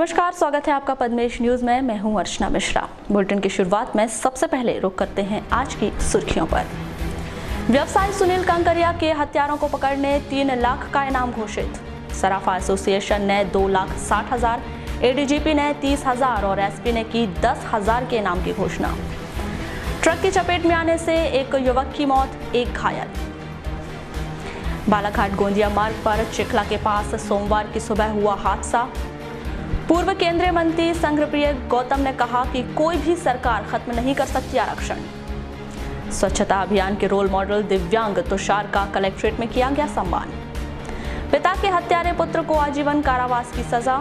नमस्कार, स्वागत है आपका पद्मेश न्यूज में। मैं हूं अर्चना मिश्रा। बुलेटिन की शुरुआत में सबसे पहले रुक करते हैं आज की सुर्खियों पर। व्यवसायी सुनील कांकरिया के हत्यारों को पकड़ने 3 लाख का इनाम घोषित। सराफा एसोसिएशन ने 2,60,000, एडीजीपी ने 30,000 और एसपी ने की 10,000 के इनाम की घोषणा। ट्रक की चपेट में आने से एक युवक की मौत, 1 घायल। बालाघाट गोंदिया मार्ग पर चिखला के पास सोमवार की सुबह हुआ हादसा। पूर्व केंद्रीय मंत्री संघप्रिय गौतम ने कहा कि कोई भी सरकार खत्म नहीं कर सकती आरक्षण। स्वच्छता अभियान के रोल मॉडल दिव्यांग तुषार का कलेक्ट्रेट में किया गया सम्मान। पिता के हत्यारे पुत्र को आजीवन कारावास की सजा।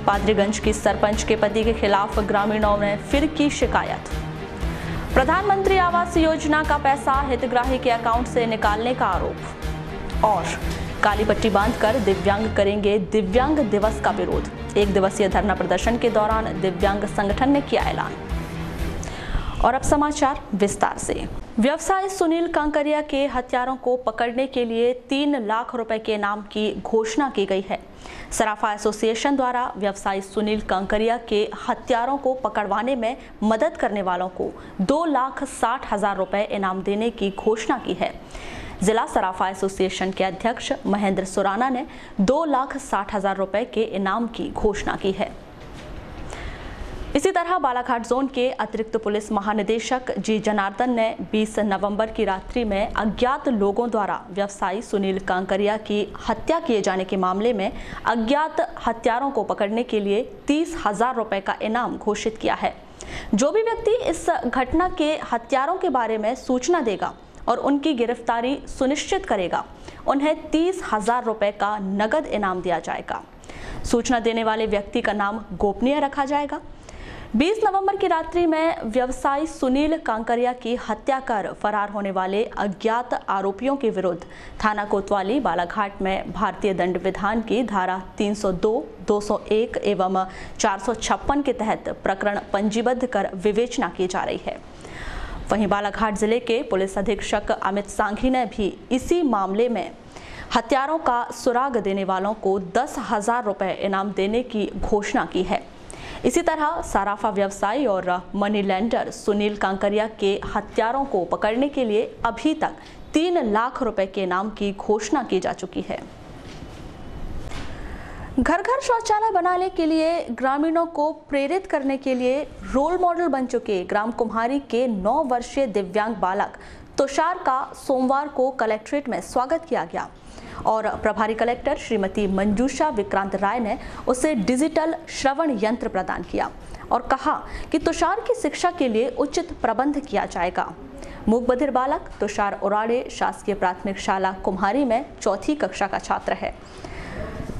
पादरीगंज की सरपंच के पति के खिलाफ ग्रामीणों ने फिर की शिकायत। प्रधानमंत्री आवास योजना का पैसा हितग्राही के अकाउंट से निकालने का आरोप। और काली पट्टी बांधकर दिव्यांग करेंगे दिव्यांग दिवस का विरोध। 1 दिवसीय धरना प्रदर्शन के दौरान दिव्यांग संगठन ने किया ऐलान। और अब समाचार विस्तार से। व्यवसायी सुनील कांकरिया के हत्यारों को पकड़ने के लिए 3 लाख रुपए के इनाम की घोषणा की गई है। सराफा एसोसिएशन द्वारा व्यवसायी सुनील कांकरिया के हत्यारों को पकड़वाने में मदद करने वालों को 2,60,000 रुपए इनाम देने की घोषणा की है। जिला सराफा एसोसिएशन के अध्यक्ष महेंद्र सुराना ने 2,60,000 रुपए के इनाम की घोषणा की है। इसी तरह बालाघाट जोन के अतिरिक्त पुलिस महानिदेशक जी जनार्दन ने 20 नवंबर की रात्रि में अज्ञात लोगों द्वारा व्यवसायी सुनील कांकरिया की हत्या किए जाने के मामले में अज्ञात हत्यारों को पकड़ने के लिए 30,000 रुपए का इनाम घोषित किया है। जो भी व्यक्ति इस घटना के हत्यारों के बारे में सूचना देगा और उनकी गिरफ्तारी सुनिश्चित करेगा, उन्हें 30,000 रुपए का नगद इनाम दिया जाएगा। सूचना देने वाले व्यक्ति का नाम गोपनीय रखा जाएगा। 20 नवंबर की रात्रि में व्यवसायी सुनील कांकरिया की हत्या कर फरार होने वाले अज्ञात आरोपियों के विरुद्ध थाना कोतवाली बालाघाट में भारतीय दंड विधान की धारा 302, 201 एवं 456 के तहत प्रकरण पंजीबद्ध कर विवेचना की जा रही है। वहीं बालाघाट जिले के पुलिस अधीक्षक अमित सांघी ने भी इसी मामले में हत्यारों का सुराग देने वालों को 10,000 रुपए इनाम देने की घोषणा की है। इसी तरह सराफा व्यवसायी और मनी लेंडर सुनील कांकरिया के हत्यारों को पकड़ने के लिए अभी तक 3 लाख रुपए के इनाम की घोषणा की जा चुकी है। घर घर शौचालय बनाने के लिए ग्रामीणों को प्रेरित करने के लिए रोल मॉडल बन चुके ग्राम कुम्हारी के 9 वर्षीय दिव्यांग बालक तुषार का सोमवार को कलेक्ट्रेट में स्वागत किया गया और प्रभारी कलेक्टर श्रीमती मंजूषा विक्रांत राय ने उसे डिजिटल श्रवण यंत्र प्रदान किया और कहा कि तुषार की शिक्षा के लिए उचित प्रबंध किया जाएगा। मूक बधिर बालक तुषार उराड़े शासकीय प्राथमिक शाला कुम्हारी में 4ठी कक्षा का छात्र है।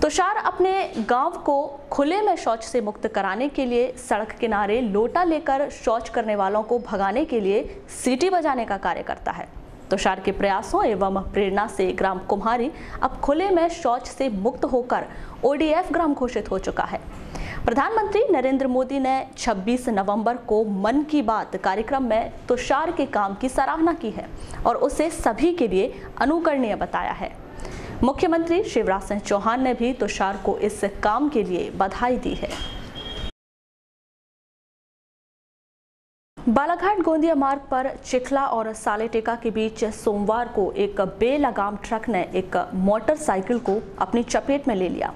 तुषार अपने गांव को खुले में शौच से मुक्त कराने के लिए सड़क किनारे लोटा लेकर शौच करने वालों को भगाने के लिए सीटी बजाने का कार्य करता है। तुषार के प्रयासों एवं प्रेरणा से ग्राम कुम्हारी अब खुले में शौच से मुक्त होकर ODF ग्राम घोषित हो चुका है। प्रधानमंत्री नरेंद्र मोदी ने 26 नवंबर को मन की बात कार्यक्रम में तुषार के काम की सराहना की है और उसे सभी के लिए अनुकरणीय बताया है। मुख्यमंत्री शिवराज सिंह चौहान ने भी तुषार को इस काम के लिए बधाई दी है। बालाघाट गोंदिया मार्ग पर चिखला और सालेटेका के बीच सोमवार को एक बेलगाम ट्रक ने एक मोटरसाइकिल को अपनी चपेट में ले लिया।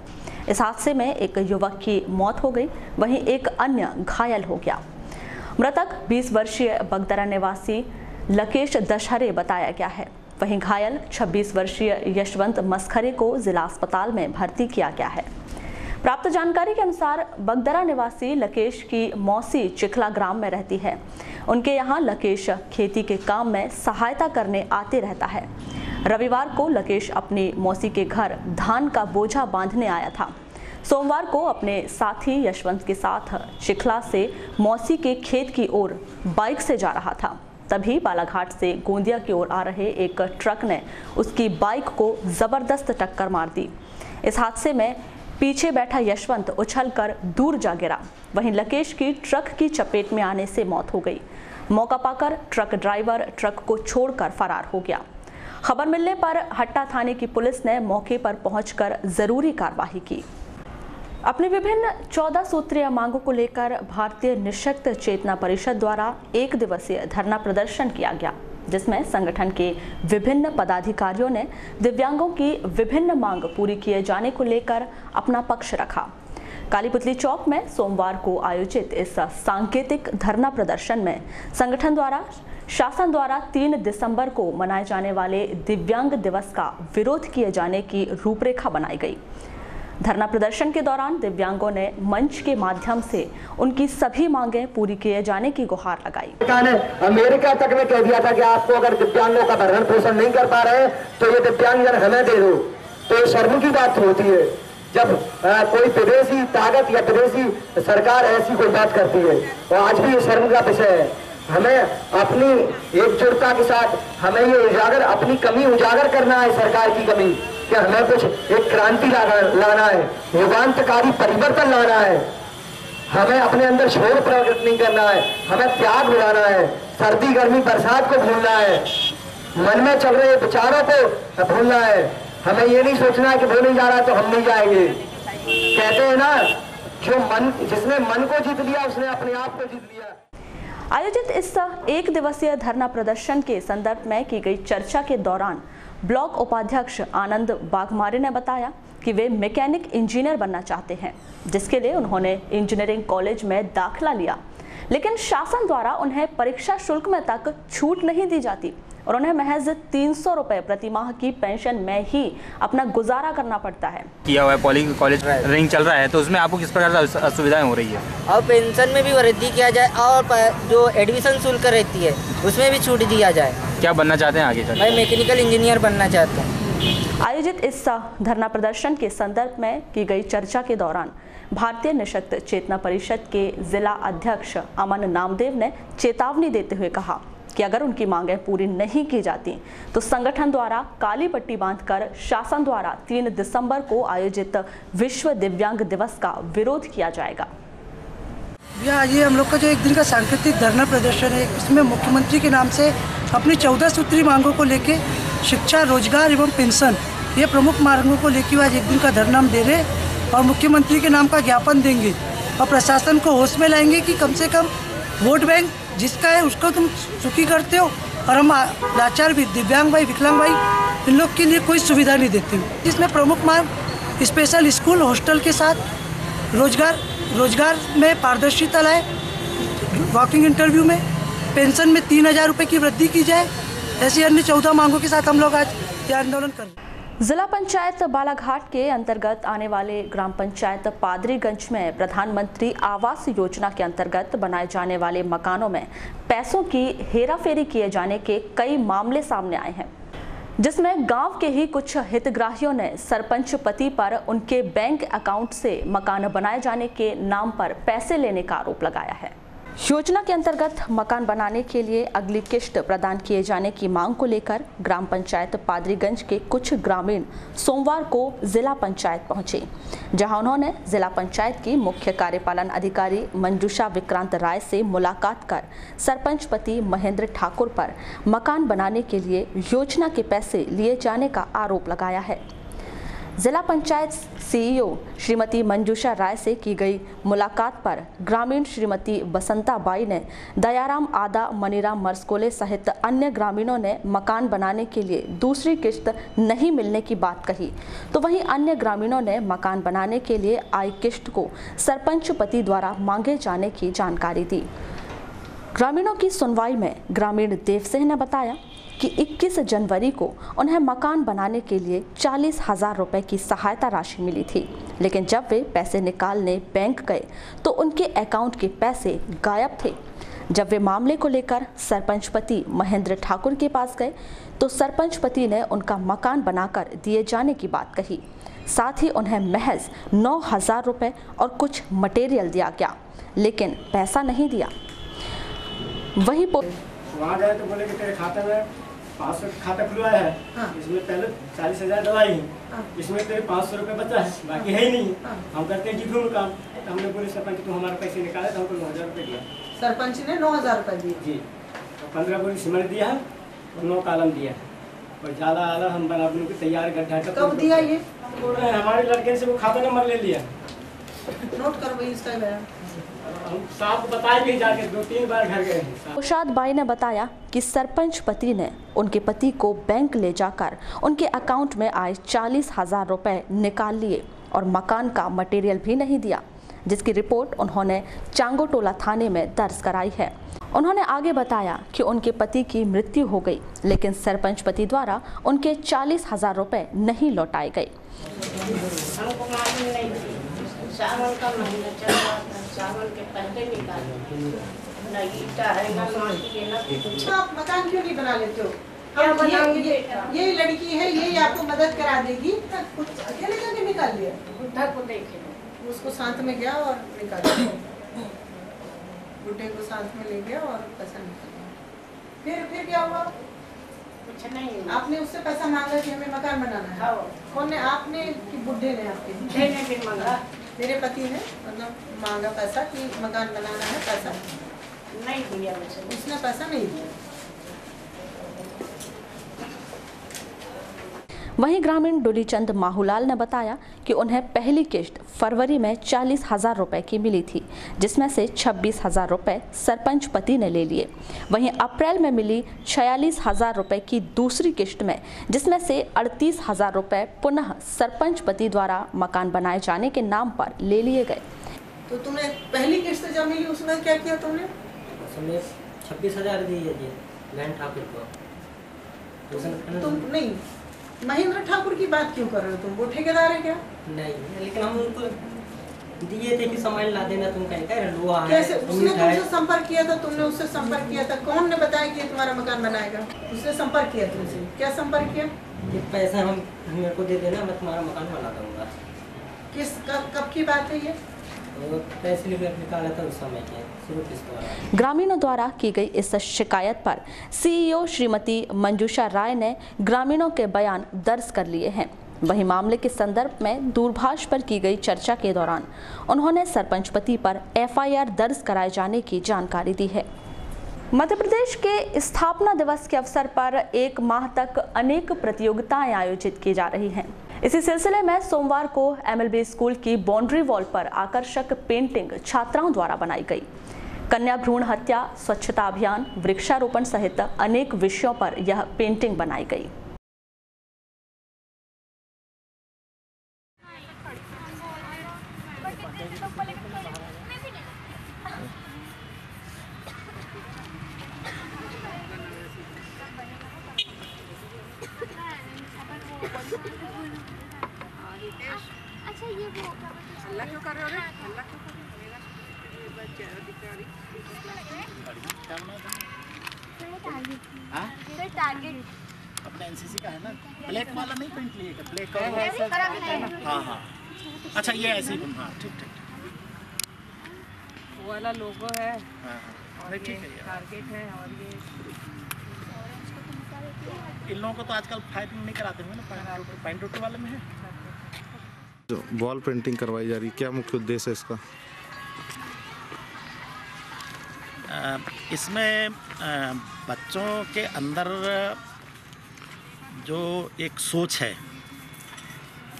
इस हादसे में एक युवक की मौत हो गई, वहीं एक अन्य घायल हो गया। मृतक 20 वर्षीय बगदरा निवासी लकेश दशहरे बताया गया है। वहीं घायल 26 वर्षीय यशवंत मस्खरे को जिला अस्पताल में भर्ती किया गया है। प्राप्त जानकारी के अनुसार बगदरा निवासी लकेश की मौसी चिखला ग्राम में रहती है। उनके यहाँ लकेश खेती के काम में सहायता करने आते रहता है। रविवार को लकेश अपनी मौसी के घर धान का बोझा बांधने आया था। सोमवार को अपने साथी यशवंत के साथ चिखला से मौसी के खेत की ओर बाइक से जा रहा था। तभी बालाघाट से गोंदिया की ओर आ रहे एक ट्रक ने उसकी बाइक को जबरदस्त टक्कर मार दी। इस हादसे में पीछे बैठा यशवंत उछलकर दूर जा गिरा। वहीं लकेश की ट्रक की चपेट में आने से मौत हो गई। मौका पाकर ट्रक ड्राइवर ट्रक को छोड़कर फरार हो गया। खबर मिलने पर हट्टा थाने की पुलिस ने मौके पर पहुंचकर जरूरी कार्रवाई की। अपनी विभिन्न 14 सूत्रीय मांगों को लेकर भारतीय निःशक्त चेतना परिषद द्वारा एक दिवसीय धरना प्रदर्शन किया गया, जिसमें संगठन के विभिन्न पदाधिकारियों ने दिव्यांगों की विभिन्न मांग पूरी किए जाने को लेकर अपना पक्ष रखा। कालीपुतली चौक में सोमवार को आयोजित इस सांकेतिक धरना प्रदर्शन में संगठन द्वारा शासन द्वारा 3 दिसंबर को मनाए जाने वाले दिव्यांग दिवस का विरोध किए जाने की रूपरेखा बनाई गई। धरना प्रदर्शन के दौरान दिव्यांगों ने मंच के माध्यम से उनकी सभी मांगें पूरी किए जाने की गुहार लगाई। अमेरिका तक में कह दिया था कि आपको अगर दिव्यांगों का भरण पोषण नहीं कर पा रहे तो ये दिव्यांगजन हमें दे दो, तो ये शर्म की बात होती है जब कोई विदेशी ताकत या विदेशी सरकार ऐसी कोई बात करती है। और आज भी ये शर्म का विषय है। हमें अपनी एकजुटता के साथ हमें ये उजागर, अपनी कमी उजागर करना है, सरकार की कमी, कि हमें कुछ एक क्रांति लाना है, युगांतकारी परिवर्तन लाना है। हमें अपने अंदर शोर प्रकट नहीं करना है, हमें त्याग मिलाना है, सर्दी गर्मी बरसात को भूलना है, मन में चल रहे विचारों को भूलना है। हमें ये नहीं सोचना है कि वो नहीं जा रहा तो हम नहीं जाएंगे। कहते हैं ना, जिसने मन को जीत लिया उसने अपने आप को जीत लिया। आयोजित इस एक दिवसीय धरना प्रदर्शन के संदर्भ में की गई चर्चा के दौरान ब्लॉक उपाध्यक्ष आनंद बागमारे ने बताया कि वे मैकेनिक इंजीनियर बनना चाहते हैं, जिसके लिए उन्होंने इंजीनियरिंग कॉलेज में दाखिला लिया, लेकिन शासन द्वारा उन्हें परीक्षा शुल्क में तक छूट नहीं दी जाती और उन्हें महज 300 रुपए प्रति माह की पेंशन में ही अपना गुजारा करना पड़ता है। किया हुआ है कॉलेज रनिंग चल रहा है, तो उसमें आपको किस प्रकार से असुविधाएं हो रही है? और पेंशन में भी वृद्धि किया जाए और जो एडमिशन शुल्क रहती है उसमें भी छूट दिया जाए। क्या बनना चाहते हैं आगे? मैं मैकेनिकल इंजीनियर बनना चाहता हूँ। आयोजित इस धरना प्रदर्शन के संदर्भ में की गई चर्चा के दौरान भारतीय निःशक्त चेतना परिषद के जिला अध्यक्ष अमन नामदेव ने चेतावनी देते हुए कहा कि अगर उनकी मांगें पूरी नहीं की जाती तो संगठन द्वारा काली पट्टी बांधकर शासन द्वारा 3 दिसंबर को आयोजित विश्व दिव्यांग दिवस का विरोध किया जाएगा। ये हम लोग का जो एक दिन का सांकेतिक धरना प्रदर्शन है, इसमें मुख्यमंत्री के नाम से अपनी 14 सूत्री मांगों को लेके शिक्षा, रोजगार एवं पेंशन, ये प्रमुख मांगों को लेकर आज एक दिन का धरना हम दे रहे और मुख्यमंत्री के नाम का ज्ञापन देंगे और प्रशासन को होश में लाएंगे कि कम से कम वोट बैंक जिसका है उसको तुम सुखी करते हो और हम लाचार भी दिव्यांग भाई, विकलांग भाई, इन लोग के लिए कोई सुविधा नहीं देते हो। इसमें प्रमुख मांग स्पेशल स्कूल हॉस्टल के साथ रोजगार में पारदर्शिता लाए, वॉकिंग इंटरव्यू में पेंशन में 3000 रुपये की वृद्धि की जाए। ऐसी अन्य 14 मांगों के साथ हम लोग आज ये आंदोलन कर रहे हैं। जिला पंचायत बालाघाट के अंतर्गत आने वाले ग्राम पंचायत पादरीगंज में प्रधानमंत्री आवास योजना के अंतर्गत बनाए जाने वाले मकानों में पैसों की हेराफेरी किए जाने के कई मामले सामने आए हैं, जिसमें गांव के ही कुछ हितग्राहियों ने सरपंच पति पर उनके बैंक अकाउंट से मकान बनाए जाने के नाम पर पैसे लेने का आरोप लगाया है। योजना के अंतर्गत मकान बनाने के लिए अगली किश्त प्रदान किए जाने की मांग को लेकर ग्राम पंचायत पादरीगंज के कुछ ग्रामीण सोमवार को जिला पंचायत पहुंचे, जहां उन्होंने जिला पंचायत की मुख्य कार्यपालन अधिकारी मंजूषा विक्रांत राय से मुलाकात कर सरपंच पति महेंद्र ठाकुर पर मकान बनाने के लिए योजना के पैसे लिए जाने का आरोप लगाया है। जिला पंचायत सीईओ श्रीमती मंजूषा राय से की गई मुलाकात पर ग्रामीण श्रीमती बसंता बाई ने दयाराम आदा, मनीराम मरस्कोले सहित अन्य ग्रामीणों ने मकान बनाने के लिए दूसरी किश्त नहीं मिलने की बात कही, तो वहीं अन्य ग्रामीणों ने मकान बनाने के लिए आई किश्त को सरपंच पति द्वारा मांगे जाने की जानकारी दी। ग्रामीणों की सुनवाई में ग्रामीण देव सिंह ने बताया कि 21 जनवरी को उन्हें मकान बनाने के लिए 40,000 रुपए की सहायता राशि मिली थी, लेकिन जब वे पैसे निकालने बैंक गए तो उनके अकाउंट के पैसे गायब थे। जब वे मामले को लेकर सरपंच पति महेंद्र ठाकुर के पास गए तो सरपंच पति ने उनका मकान बनाकर दिए जाने की बात कही, साथ ही उन्हें महज 9,000 रुपए और कुछ मटेरियल दिया गया, लेकिन पैसा नहीं दिया। वहीं वहाँ गए तो बोले कि तेरे खाते में 500 खाता खुलवा है, इसमें पहले 40,000 दवाई है, इसमें तेरे 500 रुपये बचा है, बाकी है ही नहीं। हम करते हैं जीतून काम, तो हमने बोले सरपंच तुम हमारे पैसे निकाले, तो हमको 9,000 रुपये दिया। सरपंच ने 9,000 रुपये दिए जी, तो 15 बोरी सीमेंट दिया है और 9 कालम दिया है और ज़्यादा आला हम बना के तैयार गड्ढा। कब दिया ये? बोल रहे हैं हमारे लड़के से वो खाता नंबर ले लिया। नोट करो भाई इसका बयान। हम साहब बताए भी जाके 2-3 बार घर गए हैं। नौशाद बाई ने बताया कि सरपंच पति ने उनके पति को बैंक ले जाकर उनके अकाउंट में आए 40,000 रुपए निकाल लिए और मकान का मटेरियल भी नहीं दिया, जिसकी रिपोर्ट उन्होंने चांगोटोला थाने में दर्ज कराई है। उन्होंने आगे बताया कि उनके पति की मृत्यु हो गई, लेकिन सरपंच पति द्वारा उनके 40,000 रुपए नहीं लौटाए गए। हमको मालूम नहीं थी, सावन का महीना चल रहा था, सावन के पहले निकाले, न ईटा है न माटी है न कुछ। आप मकान क्यों नहीं बना लेते हो? क्या बनाऊंगी? ये लड़की है, यही आपको मदद करा देगी। कुछ अकेले जाके निकाल लिया, बुढ़ा को देखे उसको साथ में गया और निकाल लिया। बुढ़े को साथ में ले गया और पैसा निकाल लिया। फिर क्या हुआ? कुछ नहीं। आपने उससे पैसा मांगा कि हमें मकान बनाना है? कौन ने? आपने कि बुढ़े ने? आपके बुढ़े ने भी मांगा। मेरे पति ने मतलब मांगा पैसा कि मकान बनाना है, पैसा नहीं दिया मुझे। उसने पैसा नहीं दिया। वहीं ग्रामीण डोलीचंद माहूलाल ने बताया कि उन्हें पहली किश्त फरवरी में 40,000 रुपए की मिली थी, जिसमें से 26,000 रुपए सरपंच पति ने ले लिए। वहीं अप्रैल में मिली 46,000 रुपए की दूसरी किश्त में, जिसमें से 38,000 रुपए पुनः सरपंच पति द्वारा मकान बनाए जाने के नाम पर ले लिए गए। तो तुमने पहली किश्त जब मिली उसमें क्या किया तुमने? उसमें 26,000 दिए थे लैंड ठाकुर को। तुम नहीं, महेंद्र ठाकुर की बात क्यों कर रहे हो तुम? वो ठेकेदार है क्या? नहीं, लेकिन हम उनको दिए थे कि सामान ला देना, तुम कहीं कह लोहा है। कैसे? उसने तुमसे संपर्क किया था? तुमने उससे संपर्क किया था? कौन ने बताया कि तुम्हारा मकान बनाएगा? उसने संपर्क किया तुमसे? क्या संपर्क किया? कि पैसा हम मेरे को दे देना, मैं तुम्हारा मकान बना दूंगा। किस कब की बात है ये? पैसे निकाला था उस समय के शुरू किस्त। ग्रामीणों द्वारा की गई इस शिकायत पर सीईओ श्रीमती मंजूषा राय ने ग्रामीणों के बयान दर्ज कर लिए हैं। वहीं मामले के संदर्भ में दूरभाष पर की गई चर्चा के दौरान उन्होंने सरपंच पति पर एफआईआर दर्ज कराए जाने की जानकारी दी है। मध्य प्रदेश के स्थापना दिवस के अवसर पर 1 माह तक अनेक प्रतियोगिताएं आयोजित की जा रही हैं। इसी सिलसिले में सोमवार को एमएलबी स्कूल की बाउंड्री वॉल पर आकर्षक पेंटिंग छात्राओं द्वारा बनाई गई। कन्या भ्रूण हत्या, स्वच्छता अभियान, वृक्षारोपण सहित अनेक विषयों पर यह पेंटिंग बनाई गई। अच्छा ये वो अल्लाह क्यों कर रहे हो रे? अल्लाह क्यों कर रहे हो? टारगेट अपना एनसीसी का है ना, ब्लैक वाला नहीं पेंट लिए क्या? ब्लैक है। हाँ हाँ, अच्छा ये ऐसे ही। हाँ ठीक ठीक, वो वाला लोगो है। हाँ और ठीक है, टारगेट है। और ये इन लोगों को तो आजकल फायरिंग नहीं कराते हुए ना, पैंटोटो वाले में है। वॉल पेंटिंग करवाई जा रही, क्या मुख्य उद्देश्य है इसका? इसमें बच्चों के अंदर जो एक सोच है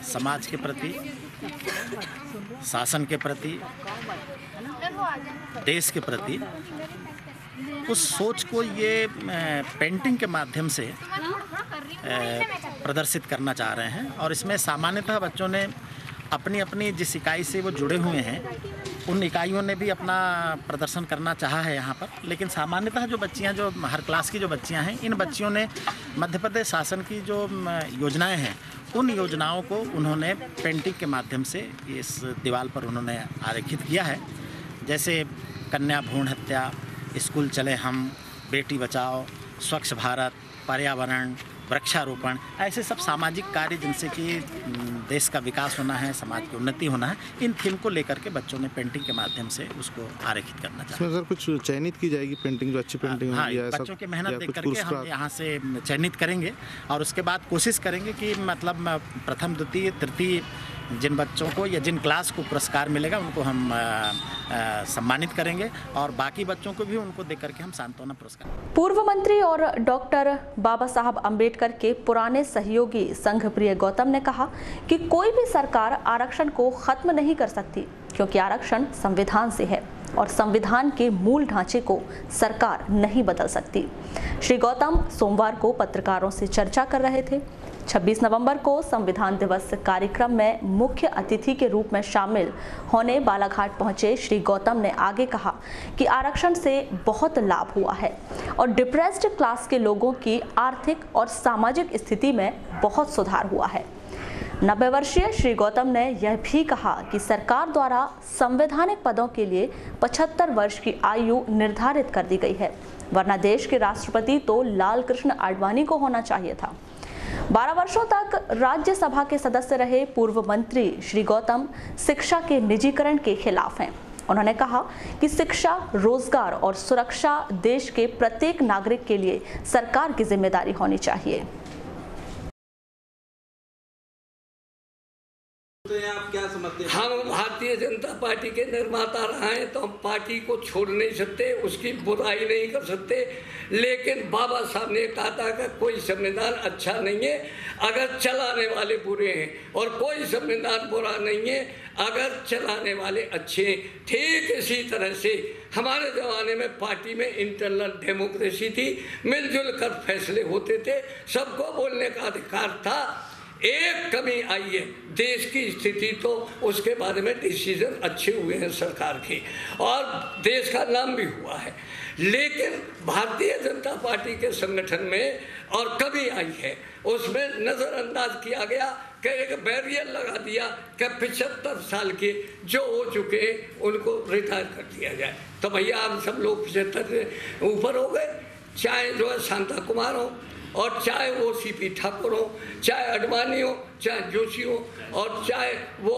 समाज के प्रति, शासन के प्रति, देश के प्रति, उस सोच को ये पेंटिंग के माध्यम से प्रदर्शित करना चाह रहे हैं। और इसमें सामान्यतः बच्चों ने अपनी अपनी जिस इकाई से वो जुड़े हुए हैं उन इकाइयों ने भी अपना प्रदर्शन करना चाहा है यहाँ पर। लेकिन सामान्यतः जो बच्चियाँ, जो हर क्लास की जो बच्चियाँ हैं, इन बच्चियों ने मध्य प्रदेश शासन की जो योजनाएं हैं उन योजनाओं को उन्होंने पेंटिंग के माध्यम से इस दीवार पर उन्होंने आरेखित किया है। जैसे कन्या भ्रूण हत्या, स्कूल चले हम, बेटी बचाओ, स्वच्छ भारत, पर्यावरण, वृक्षारोपण, ऐसे सब सामाजिक कार्य जिनसे कि देश का विकास होना है, समाज की उन्नति होना है, इन थीम को लेकर के बच्चों ने पेंटिंग के माध्यम से उसको आरेखित करना चाहते हैं। सर कुछ चयनित की जाएगी पेंटिंग, जो अच्छी पेंटिंग हाँ, होगी, बच्चों की मेहनत देख करके हम यहाँ से चयनित करेंगे और उसके बाद कोशिश करेंगे कि मतलब प्रथम, द्वितीय, तृतीय जिन बच्चों को या जिन क्लास को पुरस्कार मिलेगा उनको हम सम्मानित करेंगे और बाकी बच्चों को भी उनको दे करके हम सांत्वना पुरस्कार। पूर्व मंत्री और डॉक्टर बाबा साहब अम्बेडकर के पुराने सहयोगी संघप्रिय गौतम ने कहा कि कोई भी सरकार आरक्षण को खत्म नहीं कर सकती, क्योंकि आरक्षण संविधान से है और संविधान के मूल ढांचे को सरकार नहीं बदल सकती। श्री गौतम सोमवार को पत्रकारों से चर्चा कर रहे थे। 26 नवंबर को संविधान दिवस कार्यक्रम में मुख्य अतिथि के रूप में शामिल होने बालाघाट पहुंचे श्री गौतम ने आगे कहा कि आरक्षण से बहुत लाभ हुआ है और डिप्रेस्ड क्लास के लोगों की आर्थिक और सामाजिक स्थिति में बहुत सुधार हुआ है। 90 वर्षीय श्री गौतम ने यह भी कहा कि सरकार द्वारा संवैधानिक पदों के लिए 75 वर्ष की आयु निर्धारित कर दी गई है, वरना देश के राष्ट्रपति तो लाल कृष्ण आडवाणी को होना चाहिए था। 12 वर्षों तक राज्यसभा के सदस्य रहे पूर्व मंत्री श्री गौतम शिक्षा के निजीकरण के खिलाफ हैं। उन्होंने कहा कि शिक्षा, रोजगार और सुरक्षा देश के प्रत्येक नागरिक के लिए सरकार की जिम्मेदारी होनी चाहिए। आप क्या समझते हैं? हम भारतीय जनता पार्टी के निर्माता रहे हैं तो हम पार्टी को छोड़ नहीं सकते, उसकी बुराई नहीं कर सकते, लेकिन बाबा साहब ने कहा था कि कोई संविधान अच्छा नहीं है अगर चलाने वाले बुरे हैं और कोई संविधान बुरा नहीं है अगर चलाने वाले अच्छे हैं। ठीक इसी तरह से हमारे ज़माने में पार्टी में इंटरनल डेमोक्रेसी थी, मिलजुल कर फैसले होते थे, सबको बोलने का अधिकार था। एक कमी आई है देश की स्थिति, तो उसके बारे में डिसीजन अच्छे हुए हैं सरकार के और देश का नाम भी हुआ है, लेकिन भारतीय जनता पार्टी के संगठन में और कमी आई है, उसमें नज़रअंदाज किया गया कि एक बैरियर लगा दिया कि 75 साल के जो हो चुके हैं उनको रिटायर कर दिया जाए। तो भैया हम सब लोग 75 से ऊपर हो गए, चाहे जो है शांता कुमार हो और चाहे वो सीपी ठाकुर हो, चाहे अडवाणी हो, चाहे जोशी हो और चाहे वो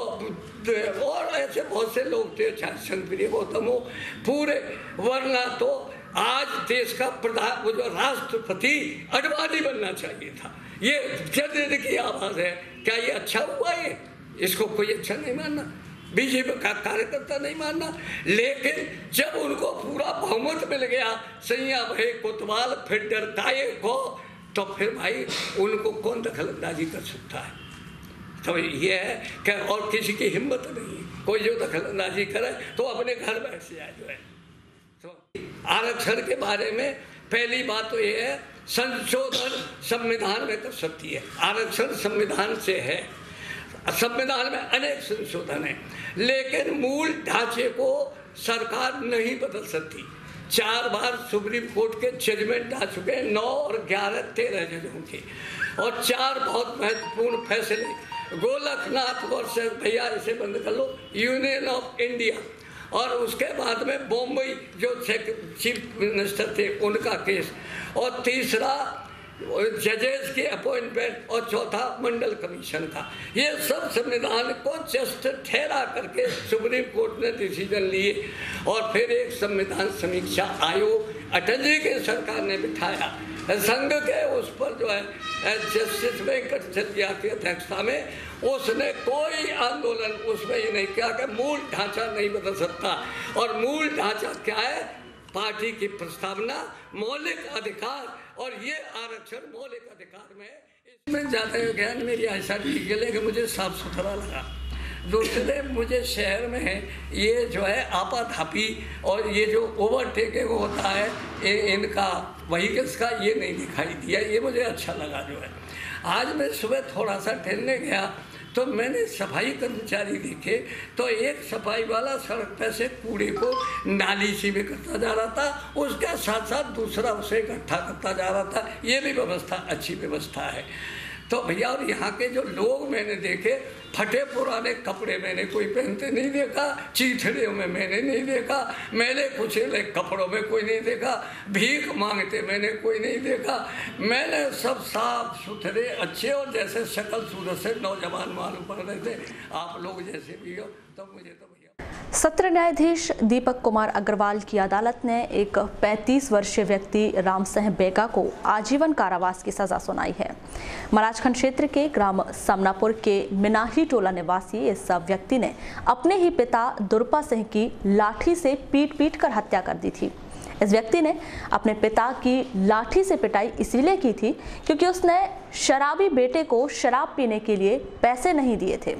और ऐसे बहुत से लोग थे, चाहे संघप्रिय गौतम हो, पूरे, वरना तो आज देश का प्रधान वो जो राष्ट्रपति अडवाणी बनना चाहिए था। ये जनता की आवाज़ है। क्या ये अच्छा हुआ? है इसको कोई अच्छा नहीं मानना, बीजेपी का कार्यकर्ता नहीं मानना, लेकिन जब उनको पूरा बहुमत मिल गया सैया भाई कोतवाल फिल्टर काये को, तो फिर भाई उनको कौन दखलंदाजी कर सकता है? तो ये है कि और किसी की हिम्मत नहीं है, कोई जो दखलंदाजी करे तो अपने घर बैठ से जाए जो है। तो आरक्षण के बारे में पहली बात तो ये है, संशोधन संविधान में कर सकती है, आरक्षण संविधान से है, संविधान में अनेक संशोधन है, लेकिन मूल ढांचे को सरकार नहीं बदल सकती। 4 बार सुप्रीम कोर्ट के जजमेंट आ चुके हैं, 9 और 11, 13 जजों के, और 4 बहुत महत्वपूर्ण फैसले। गोलकनाथ वर्सेस भैया इसे बंद कर लो, यूनियन ऑफ इंडिया, और उसके बाद में बॉम्बई जो चीफ मिनिस्टर थे उनका केस, और तीसरा जजेस की अपॉइंटमेंट, और चौथा मंडल कमीशन का। ये सब संविधान को जस्ट ठहरा करके सुप्रीम कोर्ट ने डिसीजन लिए, और फिर एक संविधान समीक्षा आयोग अटल जी की सरकार ने बिठाया, संघ के उस पर जो है जस्टिस वेंकट चटिया की अध्यक्षता में, उसने कोई आंदोलन उसमें ये नहीं किया कि मूल ढांचा नहीं बदल सकता। और मूल ढांचा क्या है? पार्टी की प्रस्तावना, मौलिक अधिकार, और ये आरक्षण मौलिक अधिकार में है। इसमें ज़्यादा ज्ञान मेरी ऐसा लीगल है कि मुझे साफ सुथरा लगा। दूसरे मुझे शहर में है ये जो है आपाधापी और ये जो ओवरटेकिंग होता है इनका व्हीकल्स का, ये नहीं दिखाई दिया, ये मुझे अच्छा लगा जो है। आज मैं सुबह थोड़ा सा टहलने गया तो मैंने सफाई कर्मचारी देखे, तो एक सफाई वाला सड़क पर से कूड़े को नाली सी में करता जा रहा था, उसके साथ साथ दूसरा उसे इकट्ठा करता जा रहा था। ये भी व्यवस्था अच्छी व्यवस्था है। तो भैया और यहाँ के जो लोग मैंने देखे, फटे पुराने कपड़े मैंने कोई पहनते नहीं देखा, चीथड़ियों में मैंने नहीं देखा, मैले कुचले कपड़ों में कोई नहीं देखा, भीख मांगते मैंने कोई नहीं देखा। मैंने सब साफ सुथरे अच्छे और जैसे शक्ल सूरत से नौजवान मालूम पड़ रहे थे, आप लोग जैसे भी हो। तो मुझे तो सत्र न्यायाधीश दीपक कुमार अग्रवाल की अदालत ने एक 35 वर्षीय व्यक्ति राम सिंह बेगा को आजीवन कारावास की सजा सुनाई है। महाराजखंड क्षेत्र के ग्राम समनापुर के मिनाही टोला निवासी इस व्यक्ति ने अपने ही पिता दुर्पा सिंह की लाठी से पीट कर हत्या कर दी थी। इस व्यक्ति ने अपने पिता की लाठी से पिटाई इसीलिए की थी क्योंकि उसने शराबी बेटे को शराब पीने के लिए पैसे नहीं दिए थे।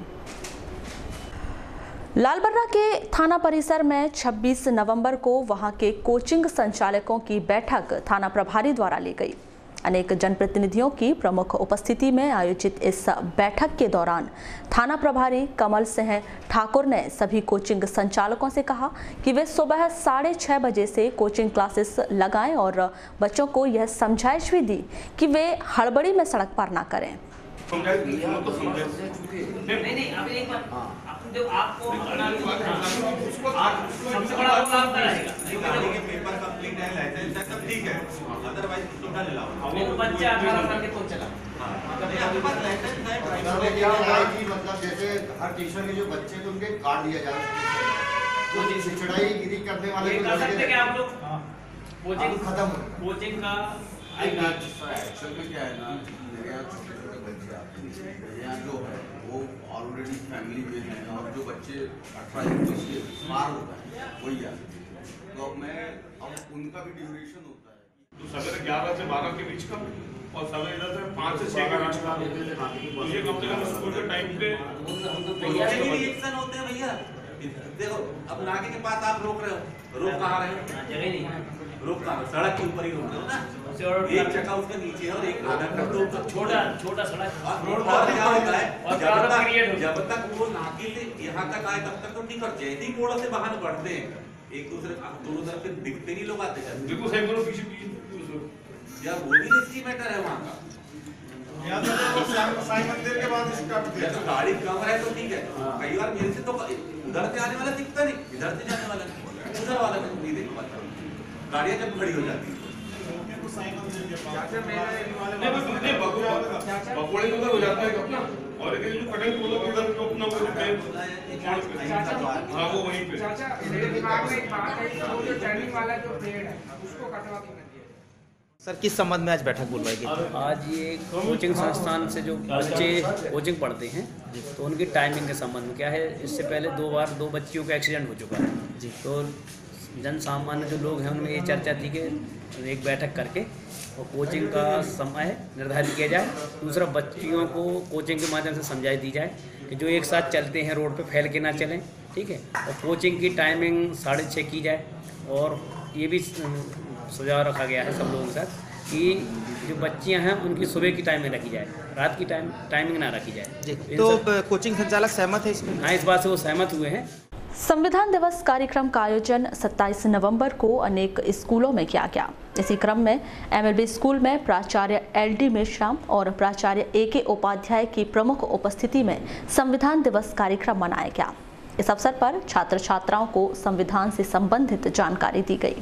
लालबर्रा के थाना परिसर में 26 नवंबर को वहां के कोचिंग संचालकों की बैठक थाना प्रभारी द्वारा ली गई। अनेक जनप्रतिनिधियों की प्रमुख उपस्थिति में आयोजित इस बैठक के दौरान थाना प्रभारी कमल सिंह ठाकुर ने सभी कोचिंग संचालकों से कहा कि वे सुबह 6:30 बजे से कोचिंग क्लासेस लगाएं और बच्चों को यह समझाइश भी दी कि वे हड़बड़ी में सड़क पार ना करें। आपको सबसे बड़ा काम कराएगा पेपर कंप्लीट है लाइसेंस है सब ठीक है, अदरवाइज तो उठा ले लाओ। वो बच्चा 18 साल के तो चला मतलब आपके पास लाइसेंस है ड्राइवर क्या होगा कि मतलब जैसे हर टीचर के जो बच्चे तो उनके कार्ड दिया जाए तो जिस चढ़ाई गिरी करने वाले कर सकते हैं आप लोग कोचिंग खत्म कोचिंग का एक्चुअल में क्या है ना मेरे यहाँ छोटे बच्चे आते हैं यहाँ जो है वो ऑलरेडी फैमिली में है और जो बच्चे 18-19 के पार होता है वही आते हैं तो मैं अब उनका भी ड्यूरेशन होता है तो सवेरे 11 से 12 के बीच का और सवेरे इधर से 5 से 6 के बीच का मुझे कम से कम स्कूल के टाइम पे रिएक्शन होते हैं भैया। देखो अब नाके के पास आप रोक रहे हो, रोक कहाँ रहे हो, जगह नहीं है, रोक कहाँ सड़क के ऊपर ही रोक रहे हो ना, एक चक्का उसके नीचे और एक छोटा सड़क और क्या होता है जब तक वो नाके से यहाँ तक आए तब तक तो ठीक है, जैसे ही मोड़ से बाहर बढ़ते हैं एक दूसरे दोनों तरफ से दिखते नहीं लोग आते हैं बिल्कुल सही बोलो पीछे यार वो भी रिस्की मैटर है वहाँ का। साईं मंदिर के बाद तो गाड़ी कम है तो ठीक है, कई बार मेरे से तो उधर से आने वाला दिखता नहीं, इधर से जाने वाला उधर वाला नहीं देख पाता, गाड़ियाँ जब खड़ी हो जाती है पकौड़े उधर हो जाता है अपना और एक कटिंग बोलो उधर अपना वो वहीं पे सर किस संबंध में आज बैठक बुलवाई गई? आज ये कोचिंग संस्थान से जो बच्चे कोचिंग पढ़ते हैं तो उनकी टाइमिंग के संबंध में क्या है, इससे पहले 2 बार 2 बच्चियों का एक्सीडेंट हो चुका है जी। तो जन सामान्य जो लोग हैं उनमें ये चर्चा थी कि एक बैठक करके और कोचिंग का समय निर्धारित किया जाए, दूसरा बच्चियों को कोचिंग के माध्यम से समझाई दी जाए कि जो एक साथ चलते हैं रोड पे फैल के ना चलें, ठीक है, और कोचिंग की टाइमिंग 6:30 की जाए। और ये भी सुझाव रखा गया है सब लोगों के साथ कि जो बच्चियां हैं उनकी सुबह की टाइमिंग रखी जाए, रात की टाइमिंग ना रखी जाए जी। तो कोचिंग संचालक सहमत है इसमें? हाँ, इस बात से वो सहमत हुए हैं। संविधान दिवस कार्यक्रम का आयोजन 27 नवंबर को अनेक स्कूलों में किया गया। इसी क्रम में MLB स्कूल में प्राचार्य LD मिश्रा और प्राचार्य AK उपाध्याय की प्रमुख उपस्थिति में संविधान दिवस कार्यक्रम मनाया गया। इस अवसर पर छात्र छात्राओं को संविधान से संबंधित जानकारी दी गई।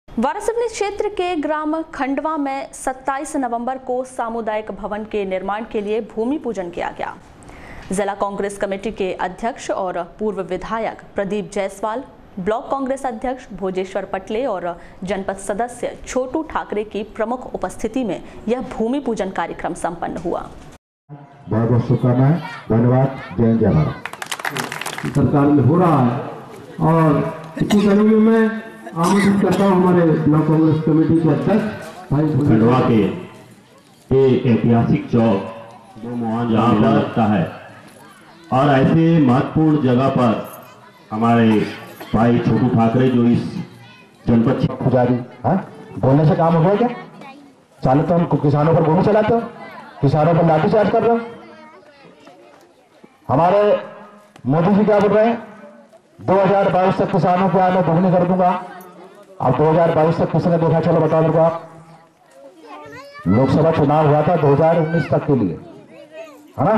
वारासिवनी क्षेत्र के ग्राम खंडवा में 27 नवंबर को सामुदायिक भवन के निर्माण के लिए भूमि पूजन किया गया। जिला कांग्रेस कमेटी के अध्यक्ष और पूर्व विधायक प्रदीप जायसवाल, ब्लॉक कांग्रेस अध्यक्ष भोजेश्वर पटले और जनपद सदस्य छोटू ठाकरे की प्रमुख उपस्थिति में यह भूमि पूजन कार्यक्रम संपन्न हुआ। बहुत बहुत शुभकामनाएं, धन्यवाद, जय जय भारत। सरकार में हो रहा है और इसी कड़ी में आमंत्रित करता हूँ हमारे ब्लॉक कांग्रेस कमेटी के अध्यक्ष भाई खंडवा के एक ऐतिहासिक चौक जो जहाँ पर लगता है और ऐसे महत्वपूर्ण जगह पर हमारे भाई छोटू ठाकरे जो इस जनपद पुजारी बोलने से काम हो गया क्या? चालू तो हम किसानों पर गोली चलाते हो, किसानों पर लाठीचार्ज कर रहे हो। हमारे मोदी जी क्या बोल रहे हैं? 2022 तक किसानों की आय में दोगुनी कर दूंगा। अब 2022 तक किसने देखा? चलो बताओ मेरे को आप। लोकसभा चुनाव हुआ था 2019 तक के लिए, है ना?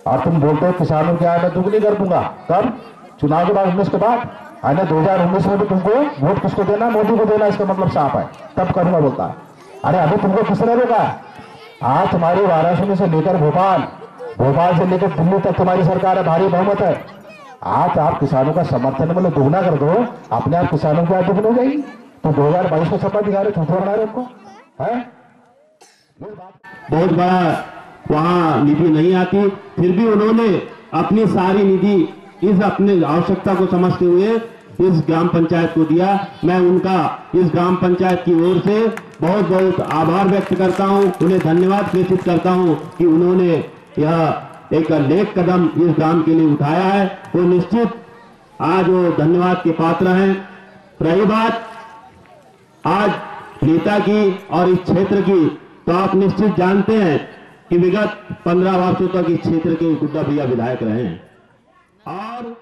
और तुम बोलते हो किसानों की आय में दोगुनी कर दूंगा। कब? चुनाव के बाद 19 के बाद। आने 2019 में भी तुमको वोट किसको देना? मोदी को देना। इसका मतलब साफ है, तब करूंगा बोलता है। अरे अभी तुमको किसने रोका? आज तुम्हारी वाराणसी से लेकर भोपाल से लेकर दिल्ली तक तुम्हारी सरकार है, भारी बहुमत है। आज आप किसानों का समर्थन मतलब दोगुना कर दो, अपने आप किसानों की आय दोगुनी हो जाएगी। तो 2022 को सपा दिखा रहे, झूठ बना रहे हमको है। बहुत बड़ा वहाँ निधि नहीं आती, फिर भी उन्होंने अपनी सारी निधि इस अपने आवश्यकता को समझते हुए इस ग्राम पंचायत को दिया। मैं उनका इस ग्राम पंचायत की ओर से बहुत बहुत आभार व्यक्त करता हूं, उन्हें धन्यवाद प्रेषित करता हूं कि उन्होंने यह एक नेक कदम इस ग्राम के लिए उठाया है। वो निश्चित आज वो धन्यवाद के पात्र हैं। रही बात आज नेता की और इस क्षेत्र की, तो आप निश्चित जानते हैं कि विगत 15 वर्षों तक इस क्षेत्र के गुड्डा भैया विधायक रहे हैं। और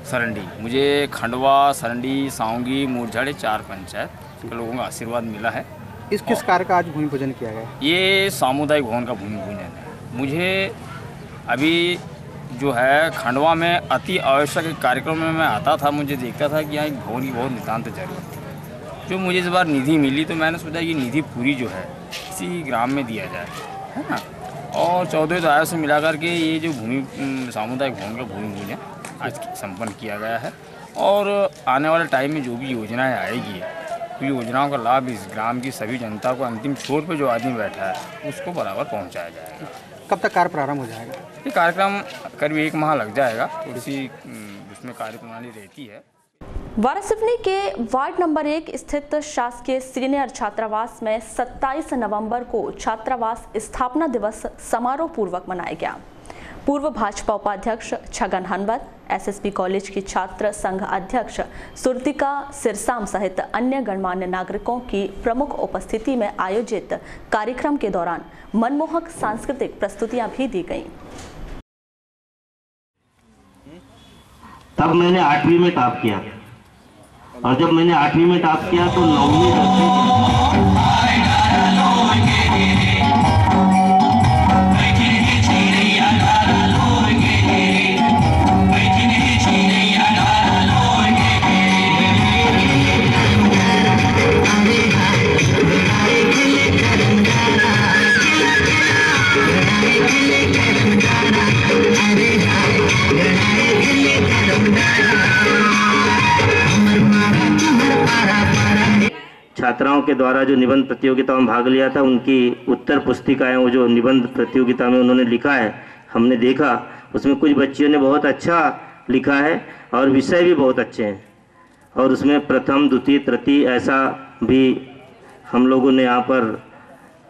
सरंडी, मुझे खंडवा, सरंडी, साउंगी, मूरझाड़े 4 पंचायत के लोगों का आशीर्वाद मिला है। इस किस कार्य का आज भूमि पूजन किया गया? ये सामुदायिक भवन का भूमि पूजन है। मुझे अभी जो है खंडवा में अति आवश्यक कार्यक्रम में मैं आता था, मुझे देखता था कि यहाँ एक भवन की बहुत नितांत जरूरत थी। जो मुझे इस बार निधि मिली तो मैंने सोचा कि निधि पूरी जो है इसी ग्राम में दिया जाए, है ना। और 14 आयोग से मिलाकर के ये जो भूमि सामुदायिक भवन का भूमि पूजन आज संपन्न किया गया है। और आने वाले टाइम में जो भी योजनाएं आएगी, तो योजनाओं का लाभ इस ग्राम की सभी जनता को, अंतिम छोर पे जो आदमी बैठा है उसको बराबर पहुंचाया जाएगा। कब तक कार्य प्रारंभ हो जाएगा? ये कार्यक्रम करीब 1 माह लग जाएगा, थोड़ी उसमें कार्यप्रणाली रहती है। वारासिवनी के वार्ड नंबर 1 स्थित शासकीय सीनियर छात्रावास में 27 नवंबर को छात्रावास स्थापना दिवस समारोह पूर्वक मनाया गया। पूर्व भाजपा उपाध्यक्ष छगन हनवत, एसएसबी कॉलेज की छात्र संघ अध्यक्ष सुरतिका सिरसाम सहित अन्य गणमान्य नागरिकों की प्रमुख उपस्थिति में आयोजित कार्यक्रम के दौरान मनमोहक सांस्कृतिक प्रस्तुतियां भी दी गईं। तब मैंने 8वीं में टॉप किया, और जब मैंने 8वीं में टॉप किया तो 9वीं 10वीं छात्राओं के द्वारा जो निबंध प्रतियोगिता में भाग लिया था, उनकी उत्तर पुस्तिकाएं, वो जो निबंध प्रतियोगिता में उन्होंने लिखा है, हमने देखा उसमें कुछ बच्चियों ने बहुत अच्छा लिखा है और विषय भी बहुत अच्छे हैं। और उसमें प्रथम, द्वितीय, तृतीय ऐसा भी हम लोगों ने यहाँ पर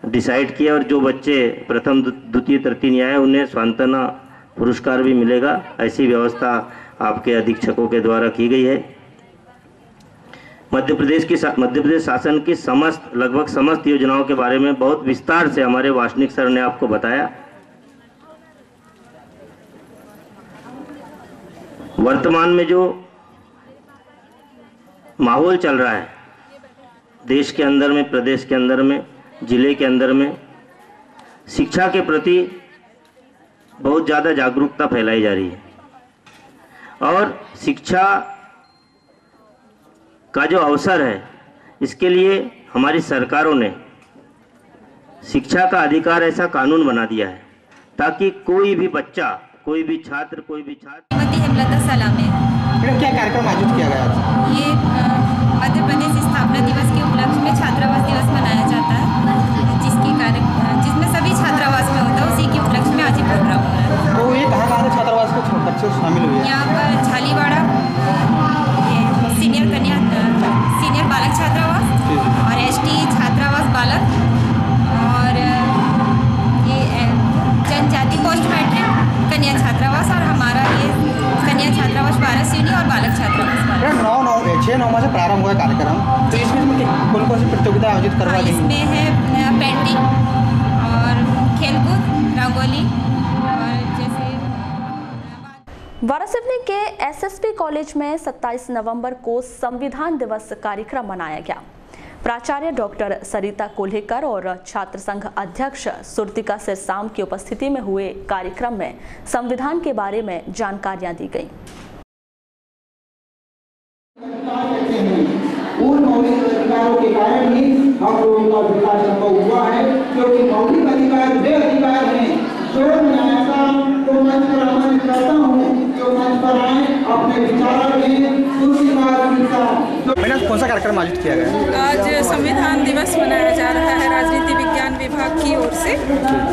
डिसाइड किया। और जो बच्चे प्रथम, द्वितीय, तृतीय नहीं आए उन्हें सांत्वना पुरस्कार भी मिलेगा। ऐसी व्यवस्था आपके अधीक्षकों के द्वारा की गई है। मध्य प्रदेश शासन की लगभग समस्त योजनाओं के बारे में बहुत विस्तार से हमारे वासनिक सर ने आपको बताया। वर्तमान में जो माहौल चल रहा है देश के अंदर में, प्रदेश के अंदर में, जिले के अंदर में, शिक्षा के प्रति बहुत ज़्यादा जागरूकता फैलाई जा रही है। और शिक्षा का जो अवसर है, इसके लिए हमारी सरकारों ने शिक्षा का अधिकार ऐसा कानून बना दिया है ताकि कोई भी बच्चा, कोई भी छात्र सलामे। क्या कार्यक्रम आयोजित किया गया? ये मध्य प्रदेश स्थापना दिवस के उपलक्ष्य में छात्रावास दिवस मनाया जाता है, जिसमें सभी छात्रावास में होता है, उसी के उपलक्ष्य में आज ही प्रोग्राम हो रहा है। तो ये कहाँ छात्रावास के बच्चे शामिल हुए? यहाँ पर झालीवाड़ा सीनियर बालक छात्रावास और एसटी छात्रावास बालक, और ये जनजाति पोस्ट मैट्रिक कन्या छात्रावास, और हमारा ये कन्या छात्रावास वारासिवनी और बालक छात्रावास। 6-9 से प्रारंभ हुआ कार्यक्रम, तो इसमें कौन कौन सी प्रतियोगिता आयोजित करवाई गई? इसमें है पेंटिंग और खेलकूद, रंगोली और जैसे। वारासिवनी के एसएसबी कॉलेज में 27 नवंबर को संविधान दिवस कार्यक्रम मनाया गया। प्राचार्य डॉक्टर सरिता कोल्हेकर और छात्र संघ अध्यक्ष सुरतिका सिरसाम की उपस्थिति में हुए कार्यक्रम में संविधान के बारे में जानकारियां दी गईं। उन मौलिक अधिकारों के कारण ही हम लोगों का विकास संभव हुआ है, क्योंकि मौलिक अधिकार वे अधिकार हैं जो मैं ऐसा तो मंच पर आमंत्रित करता हूँ, जो मंच पर आए अपने विचारों की मैंने कौन सा कार्यक्रम आयोजित किया गया? आज संविधान दिवस मनाया जा रहा है। राजनीति विज्ञान विभाग की ओर से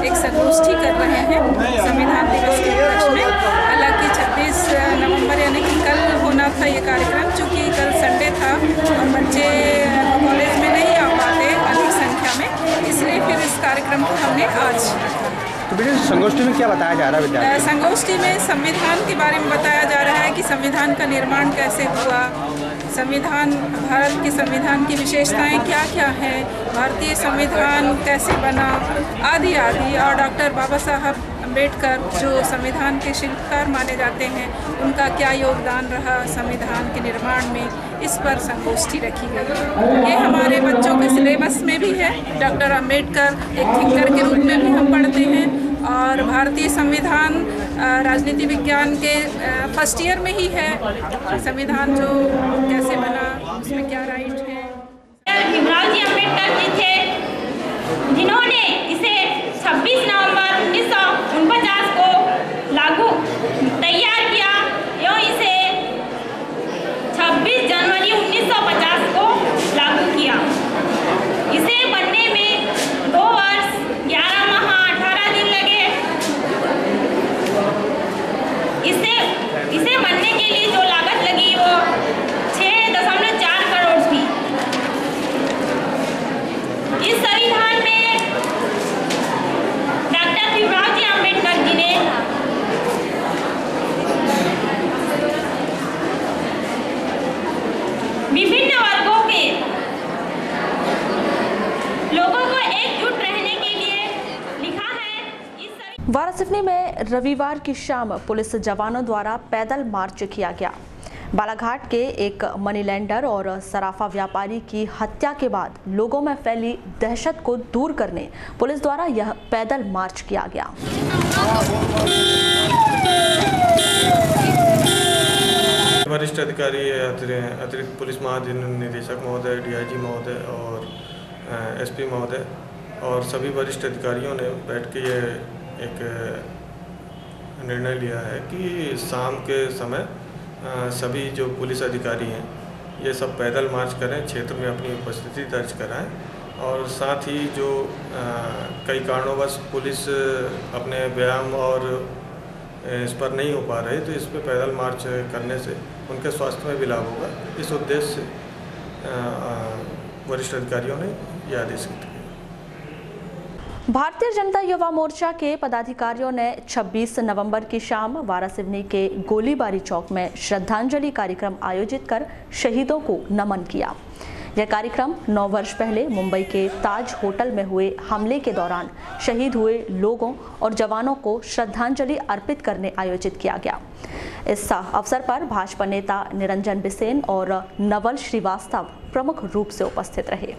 एक संगोष्ठी कर रहे हैं संविधान दिवस के उपलक्ष्य में। हालांकि 26 नवंबर यानी कि कल होना था ये कार्यक्रम, चूँकि कल संडे था और बच्चे कॉलेज में नहीं आ पाते अधिक संख्या में, इसलिए फिर इस कार्यक्रम को हमने आज। तो बेटे संगोष्ठी में क्या बताया जा रहा है विद्यार्थी? संगोष्ठी में संविधान के बारे में बताया जा रहा है कि संविधान का निर्माण कैसे हुआ, संविधान, भारत के संविधान की विशेषताएं क्या क्या हैं, भारतीय संविधान कैसे बना, आदि आदि। और डॉक्टर बाबा साहब अम्बेडकर जो संविधान के शिल्पकार माने जाते हैं, उनका क्या योगदान रहा संविधान के निर्माण में, इस पर संगोष्ठी रखी गई। ये हमारे बच्चों के सिलेबस में भी है। डॉक्टर अम्बेडकर एक थिंकर के रूप में भी हम पढ़ते हैं और भारतीय संविधान राजनीति विज्ञान के फर्स्ट ईयर में ही है। संविधान जो कैसे बना, उसमें क्या राइट है। भीमराव जी अम्बेडकर जी थे जिन्होंने इसे 26 नवंबर 1949 को लागू तैयार किया एवं इसे 26 जनवरी 1950 को लागू किया। इसे बनने में 2 वर्ष 11 माह 18 दिन लगे। इसे बनने के लिए जो लागत लगी वो 6.4 करोड़ थी। इस संविधान में डॉक्टर भीमराव जी अम्बेडकर जी ने विभिन्न वर्गों के लोगों को एकजुट रहने के लिए लिखा है। वारासिवनी में रविवार की शाम पुलिस जवानों द्वारा पैदल मार्च किया गया। बालाघाट के एक मनी लैंडर और सराफा व्यापारी की हत्या के बाद लोगों में फैली दहशत को दूर करने पुलिस द्वारा यह पैदल मार्च किया गया। वरिष्ठ अधिकारी, अतिरिक्त पुलिस महानिदेशक महोदय, डीआईजी महोदय और एसपी महोदय और सभी वरिष्ठ अधिकारियों ने बैठ के ये एक निर्णय लिया है कि शाम के समय सभी जो पुलिस अधिकारी हैं ये सब पैदल मार्च करें, क्षेत्र में अपनी उपस्थिति दर्ज कराएं और साथ ही जो कई कारणोंवश पुलिस अपने व्यायाम और इस पर नहीं हो पा रहे, तो इस पर पैदल मार्च करने से उनके स्वास्थ्य में भी लाभ होगा। इस उद्देश्य से वरिष्ठ अधिकारियों ने यह आदेश किया। भारतीय जनता युवा मोर्चा के पदाधिकारियों ने 26 नवंबर की शाम वारासिवनी के गोलीबारी चौक में श्रद्धांजलि कार्यक्रम आयोजित कर शहीदों को नमन किया। यह कार्यक्रम 9 वर्ष पहले मुंबई के ताज होटल में हुए हमले के दौरान शहीद हुए लोगों और जवानों को श्रद्धांजलि अर्पित करने आयोजित किया गया। इस अवसर पर भाजपा नेता निरंजन बिसेन और नवल श्रीवास्तव प्रमुख रूप से उपस्थित रहे।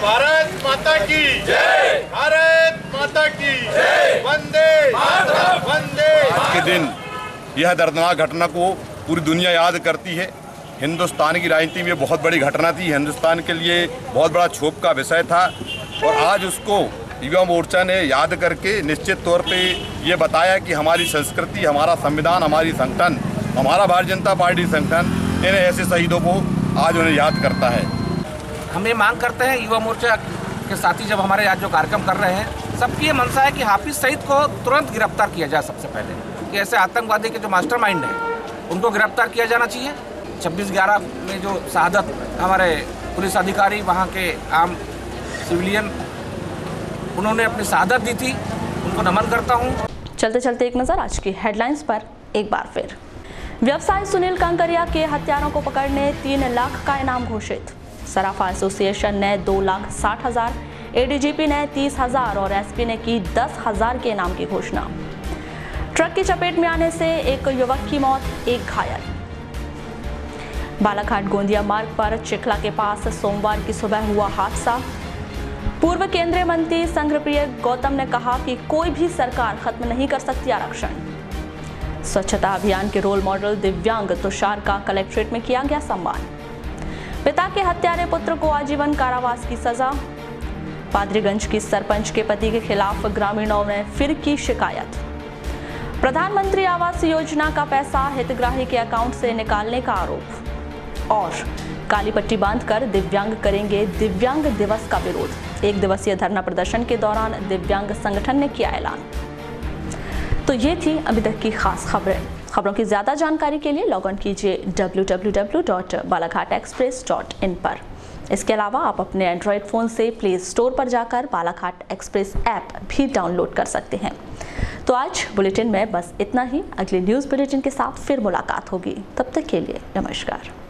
भारत माता की जय, भारत माता की जय, वंदे मातरम, वंदे। आज के दिन यह दर्दनाक घटना को पूरी दुनिया याद करती है। हिंदुस्तान की राजनीति में बहुत बड़ी घटना थी, हिंदुस्तान के लिए बहुत बड़ा क्षोभ का विषय था और आज उसको युवा मोर्चा ने याद करके निश्चित तौर पे ये बताया कि हमारी संस्कृति, हमारा संविधान, हमारी संगठन, हमारा भारतीय जनता पार्टी संगठन इन ऐसे शहीदों को आज उन्हें याद करता है। हम ये मांग करते हैं युवा मोर्चा के साथी जब हमारे आज जो कार्यक्रम कर रहे हैं, सबकी ये मंशा है कि हाफिज सईद को तुरंत गिरफ्तार किया जाए। सबसे पहले कि ऐसे आतंकवादी के जो मास्टरमाइंड हैं उनको गिरफ्तार किया जाना चाहिए। 26/11 में जो शहादत हमारे पुलिस अधिकारी, वहाँ के आम सिविलियन, उन्होंने अपनी शहादत दी थी, उनको नमन करता हूँ। चलते चलते एक नज़र आज की हेडलाइंस पर एक बार फिर। व्यवसायी सुनील कांकरिया के हत्यारों को पकड़ने 3 लाख का इनाम घोषित। सराफा एसोसिएशन ने 2,60,000, एडीजीपी ने 30,000 और एसपी ने की 10,000 के इनाम की घोषणा। ट्रक की चपेट में आने से एक युवक की मौत, 1 घायल। बालाघाट गोंदिया मार्ग पर चिखला के पास सोमवार की सुबह हुआ हादसा। पूर्व केंद्रीय मंत्री संघप्रिय गौतम ने कहा कि कोई भी सरकार खत्म नहीं कर सकती आरक्षण। स्वच्छता अभियान के रोल मॉडल दिव्यांग तुषार का कलेक्ट्रेट में किया गया सम्मान। पिता के हत्यारे पुत्र को आजीवन कारावास की सजा। पादरीगंज की सरपंच के पति के खिलाफ ग्रामीणों ने फिर की शिकायत। प्रधानमंत्री आवास योजना का पैसा हितग्राही के अकाउंट से निकालने का आरोप। और काली पट्टी बांधकर दिव्यांग करेंगे दिव्यांग दिवस का विरोध। 1 दिवसीय धरना प्रदर्शन के दौरान दिव्यांग संगठन ने किया ऐलान। तो ये थी अभी तक की खास खबरें। खबरों की ज्यादा जानकारी के लिए लॉग ऑन कीजिए www.balaghatexpress.in पर। इसके अलावा आप अपने एंड्रॉयड फ़ोन से प्ले स्टोर पर जाकर बालाघाट एक्सप्रेस ऐप भी डाउनलोड कर सकते हैं। तो आज बुलेटिन में बस इतना ही। अगले न्यूज़ बुलेटिन के साथ फिर मुलाकात होगी। तब तक के लिए नमस्कार।